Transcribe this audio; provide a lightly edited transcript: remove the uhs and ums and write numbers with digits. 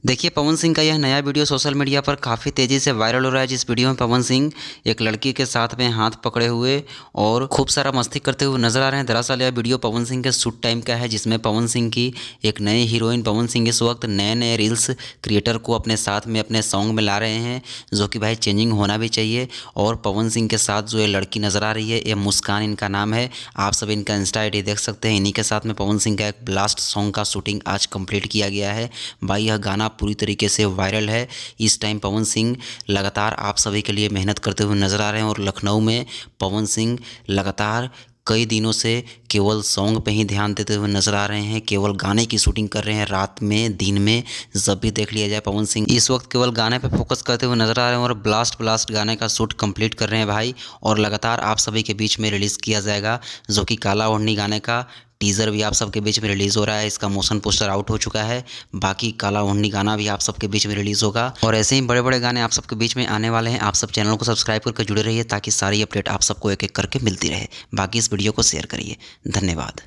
देखिए पवन सिंह का यह नया वीडियो सोशल मीडिया पर काफ़ी तेज़ी से वायरल हो रहा है। जिस वीडियो में पवन सिंह एक लड़की के साथ में हाथ पकड़े हुए और खूब सारा मस्ती करते हुए नजर आ रहे हैं। दरअसल यह वीडियो पवन सिंह के शूट टाइम का है, जिसमें पवन सिंह की एक नई हीरोइन पवन सिंह इस वक्त नए नए रील्स क्रिएटर को अपने साथ में अपने सॉन्ग में ला रहे हैं, जो कि भाई चेंजिंग होना भी चाहिए। और पवन सिंह के साथ जो ये लड़की नज़र आ रही है, ये मुस्कान इनका नाम है। आप सब इनका इंस्टा आईडी देख सकते हैं। इन्हीं के साथ में पवन सिंह का एक ब्लास्ट सॉन्ग का शूटिंग आज कंप्लीट किया गया है। भाई यह गाना पूरी तरीके से वायरल है। इस टाइम पवन सिंह लगातार आप सभी के लिए मेहनत करते हुए नज़र आ रहे हैं और लखनऊ में पवन सिंह लगातार कई दिनों से केवल सॉन्ग पे ही ध्यान देते हुए नजर आ रहे हैं, केवल गाने की शूटिंग कर रहे हैं। रात में दिन में जब भी देख लिया जाए, पवन सिंह इस वक्त केवल गाने पे फोकस करते हुए नजर आ रहे हैं और ब्लास्ट ब्लास्ट गाने का शूट कंप्लीट कर रहे हैं भाई। और लगातार आप सभी के बीच में रिलीज़ किया जाएगा, जो कि काला ओढ़नी गाने का टीज़र भी आप सबके बीच में रिलीज़ हो रहा है। इसका मोशन पोस्टर आउट हो चुका है। बाकी काला ओढ़नी गाना भी आप सबके बीच में रिलीज़ होगा और ऐसे ही बड़े बड़े गाने आप सबके बीच में आने वाले हैं। आप सब चैनल को सब्सक्राइब करके जुड़े रहिए, ताकि सारी अपडेट आप सबको एक एक करके मिलती रहे। बाकी इस वीडियो को शेयर करिए। धन्यवाद।